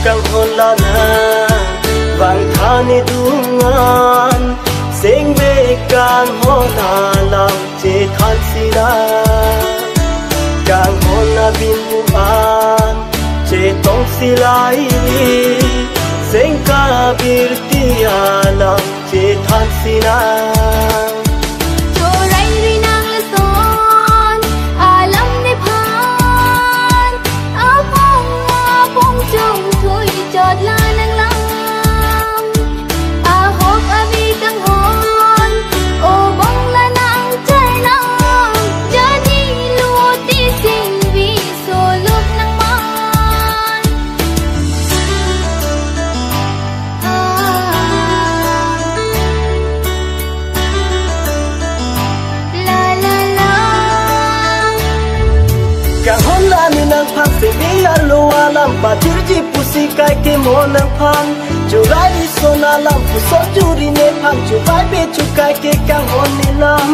kang holana vang thani dungan sing be kang hona lam che than sila kang hona bin buan che tong silai sing ka bir tia lam che than sila alam patir ji pusi kai ke monang phan churai sona lam pu so juri ne phan chubai be chukai ke kang hon ni lam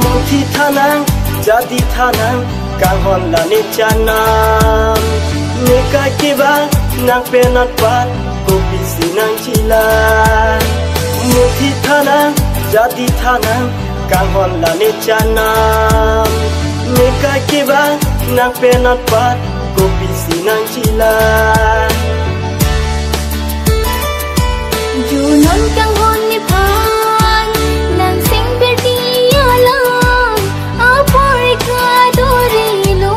mothi thanang jadi thanang kang hon la ne chanam ne kai ke ba nang pe nat pat ko pi sinang chila mothi thanang jadi thanang kang hon la ne chanam ne kai ke ba nang pe nat pat kopi sinang chila junon kang hon ni phan nang sing berdi alam apoi ka dori lo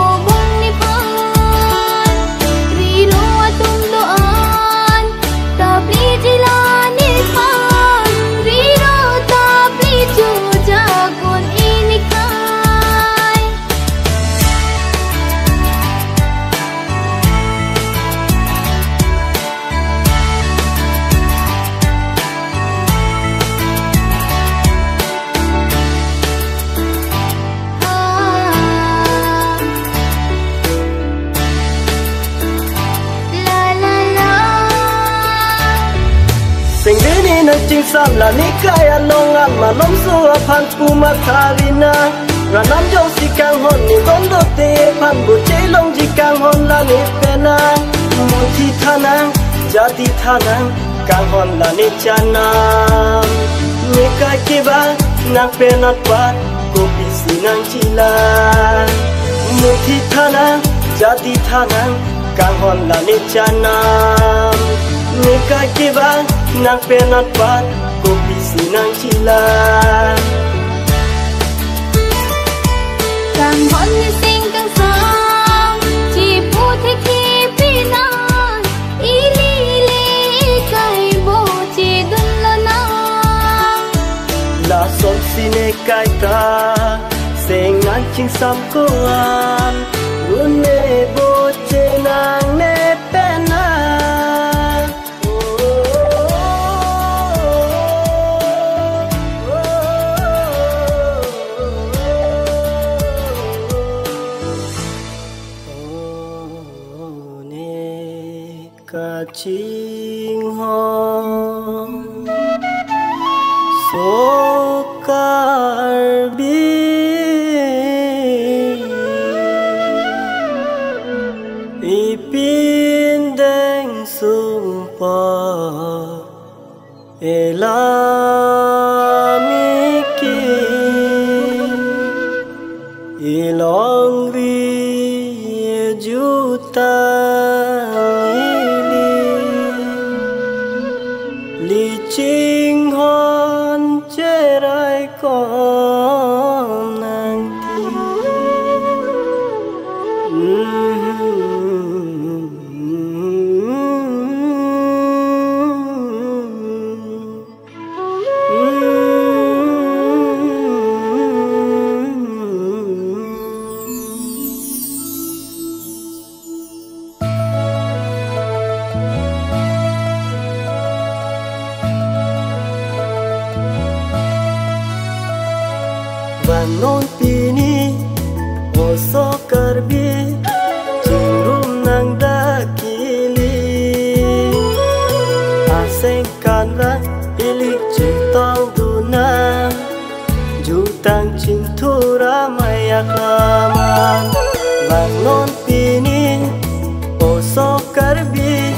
obong ni phan rilo atum doan tapli jilan ni phan rilo tapli ju jagon ini kai sing deni nang ching sam la ni kaya longan ma lom su phan pu ma tharina ranam jong si kang hon ni don do te phan bu che long ji kang hon la ni pena mothi thanang jadi thanang kang hon la ni chanam ni kai ke ba nang penat pat ko pi sinang chila mothi thanang jadi thanang kang hon la ni chanam ni kai ke ba nang penat pat kopi sinang chila kang hon ni sing kang sang chi pu the thi pina ili le kai bo chi dun la na la son sine kai ta sing an ching sam ko an run ne bo che nang ne pena ching hong so karbi ipin deng sung pa elamiki ilong ri juta li ching hon che rai con nang ti non pini o so karbi chingrum nang dakili aseng kanra ilik chitong duna jutang cintura mayak laman non pini o so karbi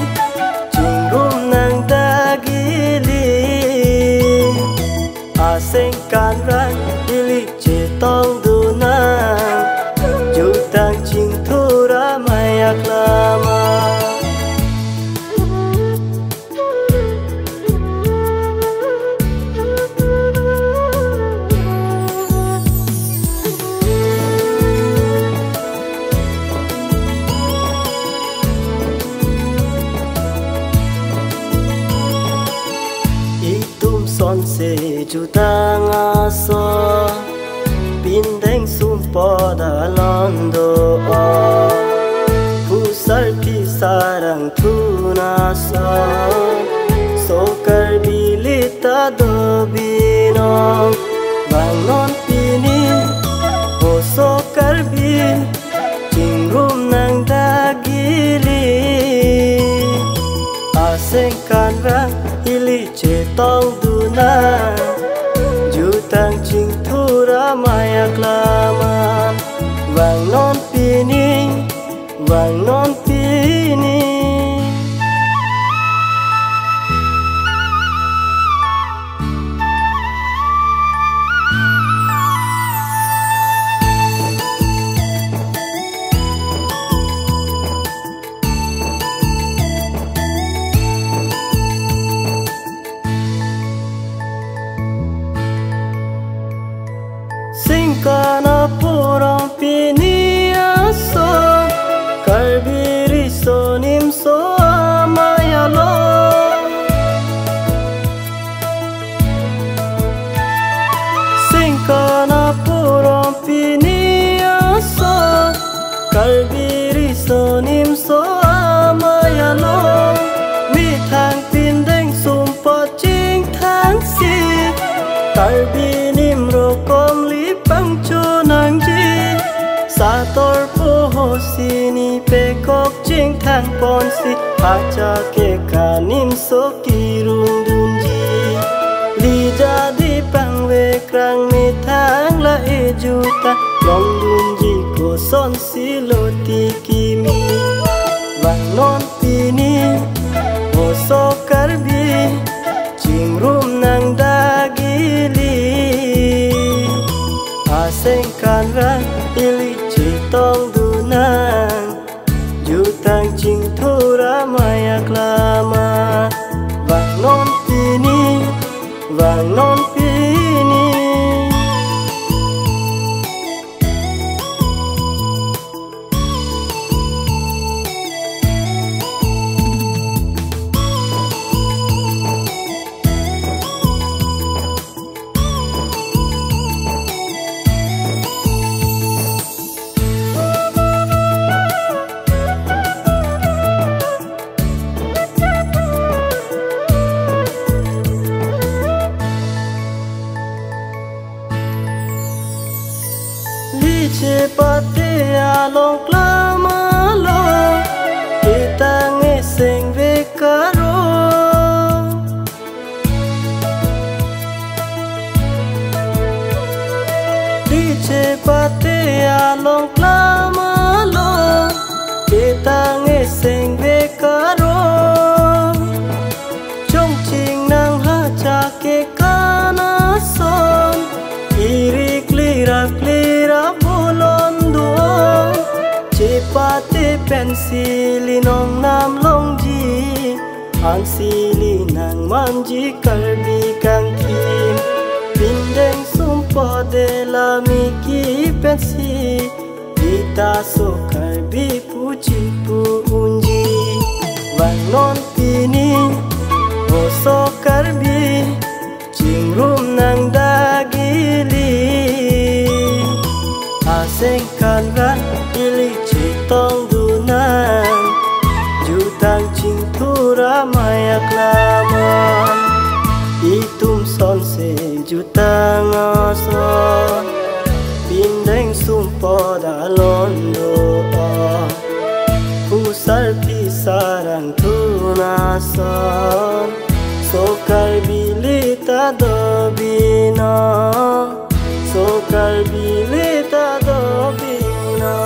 son se juta ngaso pin deng sum po da londo pusar pi sarang tuna so kar bilita do bino bang non pini o so kar bi ting rum nang dagili aseng kan rang ili che tong duna jutang ching thura maya klaman vang non pini Singkana purong pini aso karbiri sonim so amayalo Singkana purong pini aso karbiri sonim so amayalo mi thang pin deng sum po ching thang si karbinim rokom pang cho nang ji sa tor po ho sini pe kok ching thang pon si acha ke kanim so kirung dun ji li jadi pang ve krang mi thang la e juta long dun ji ko son si lo ti kimi vang non pini ho so karbi ching rum nang dagili aseng kan rang ili chi tong dunang jutang ching thura maya klama vang non pini che pate along klama lo kita ngeseng ve karo di che pate along klama lo kita ngeseng ve karo chong ching nang ha cha ke kana son irik lira pate pensili nong nam long ji ang sili nang manji karbi kang kim pindeng sumpo de la mi ki pensi dita so karbi puji pu unji vang non pini o so karbi ching rum nang dagili aseng kan ran ili tong dunang jutang ching thura maya klaman itum son se jutang aso pindeng sumpo da londo pusar pisarang tunason so karbilita dobina so karbilita dobina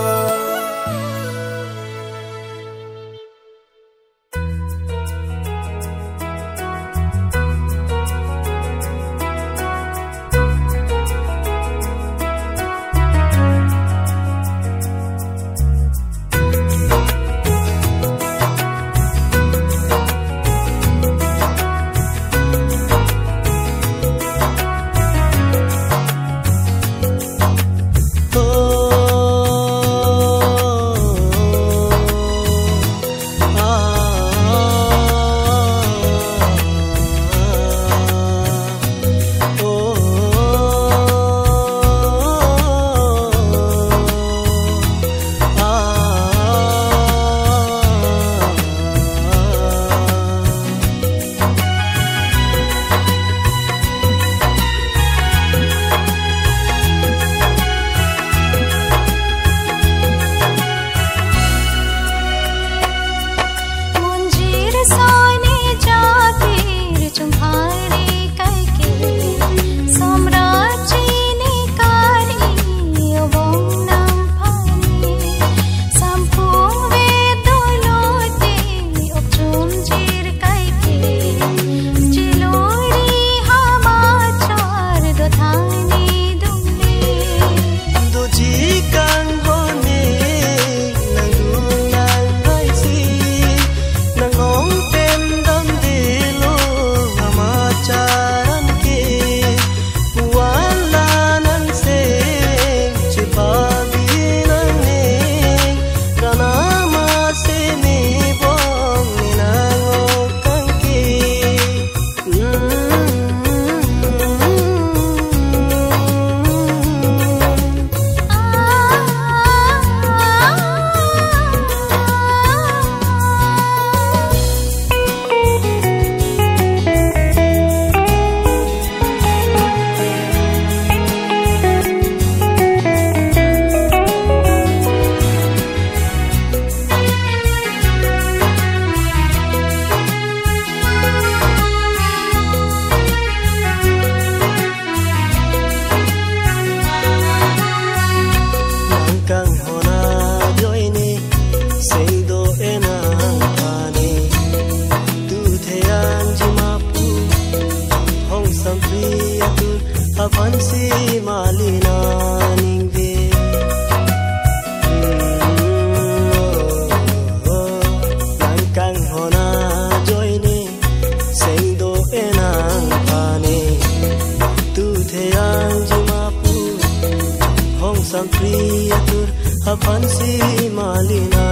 priyatur hapan si malina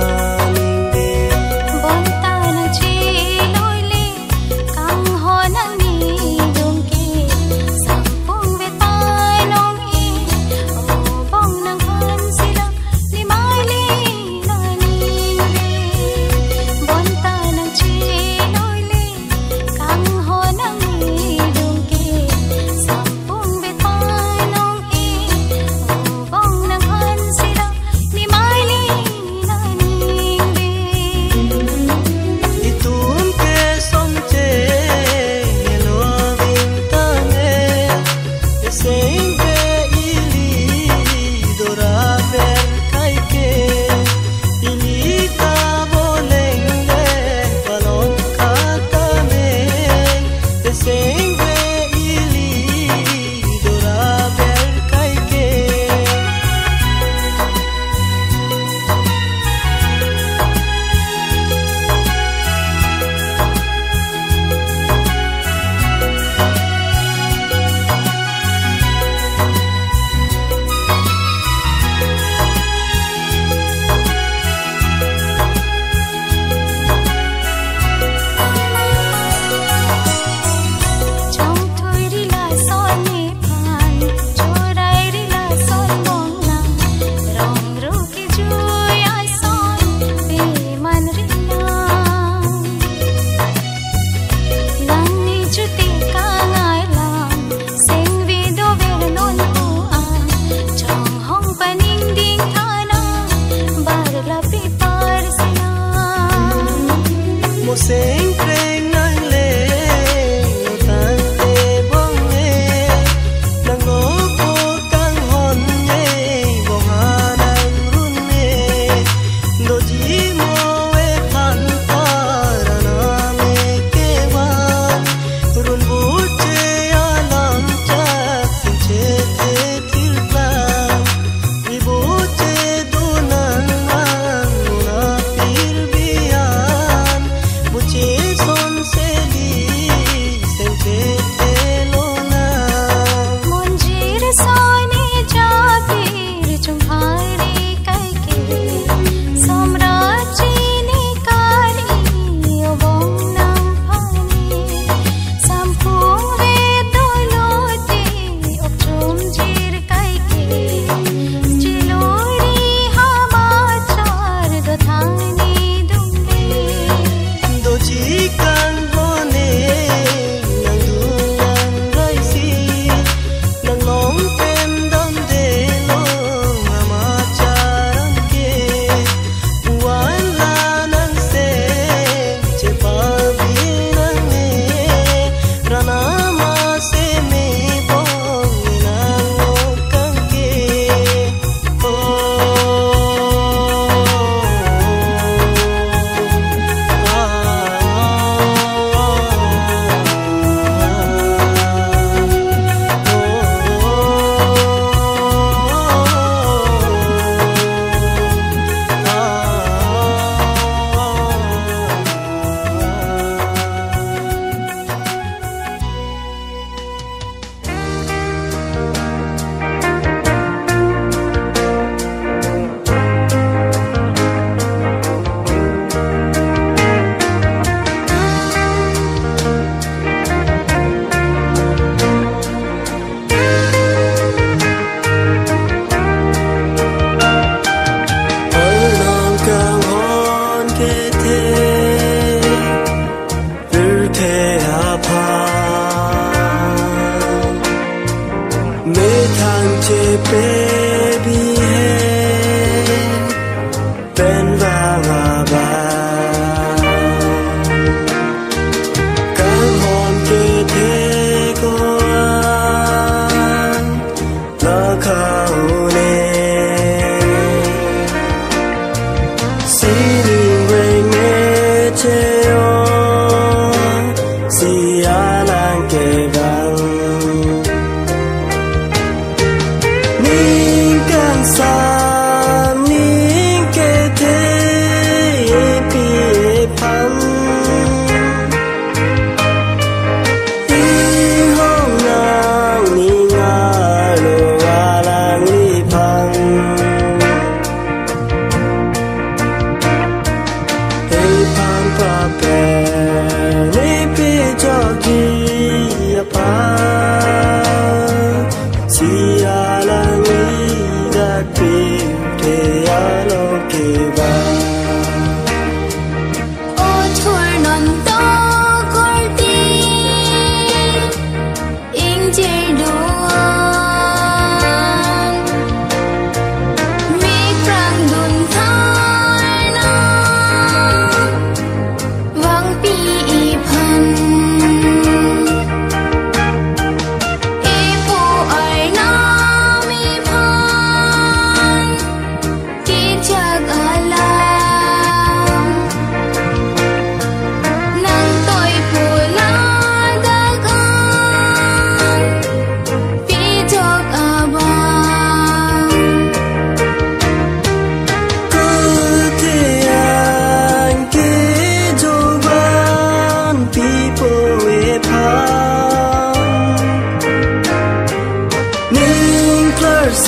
ningde bonta na chi loile kang ho nang ni dung ki sampung ve tai nong i o bong nang han sila ni mai li na ni bonta na chi loile kang ho nang ni dung ki sampung ve tai nong i o bong nang han sila ni mai li na ni itum ke som che lo ving ta ne sing ve ili dora ver kai ke ili ta boleng le palom ka ta me sing ve ili dora ver kai ke trong thôi đi lại son ni pan cho đây đi lại son bong na rong ru ki chui ai son pe man ri na nang ni chu ti ka ngai lang sing vi do ve non pu a trong hong pa ning ding tha na bar la pi par se na một sing kreng nang le lo tan te bong ne nang go ko kang hon ne bong ha nang run ne do ji mo e phan pa ra na me ke wan run bu che ya lam cha sin che te til plam vi bu che du nan mang na pir bian bu che son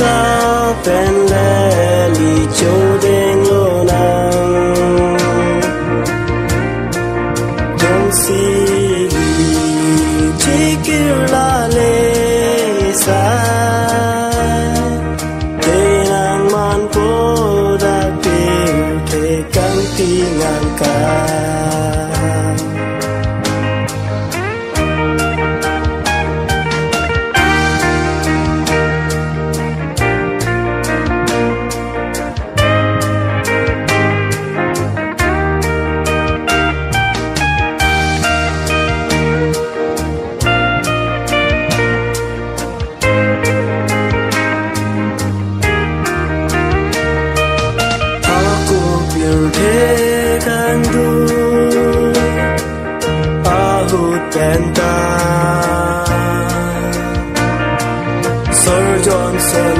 sao bên lẽ lì châu đen lô nắng trong xì lì chỉ kêu la lê xa thế nàng man phố đã kêu thế căng ti ngang ca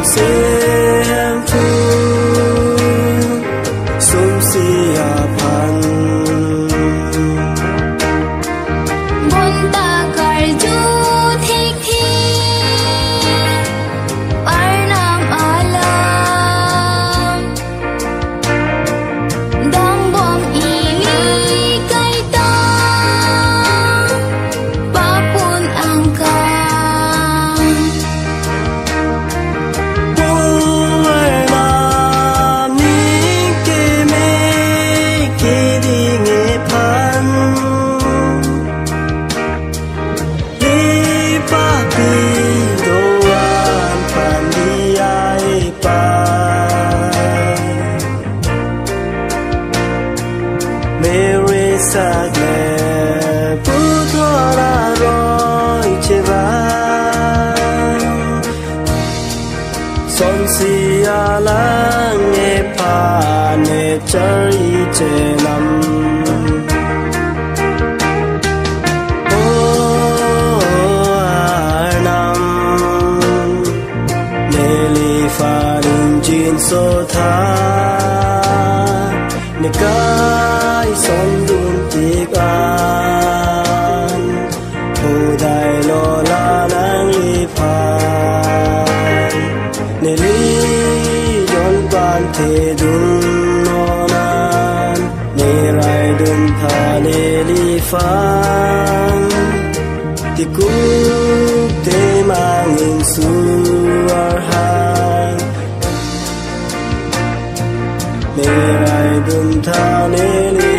xem phương sum si pan buồn ta cài du thích thi ở nam alam đang buông ý lý cây ta ba pun angka lang nghe pa ne chơi che nam nam ne li fa rin jin so tha ne kai son dun tik an hu dai lo la nang li fa ne li thế đun nó nan nê rai đun tha nê li phang ti cú te mang in su ar han nê rai đun tha nê li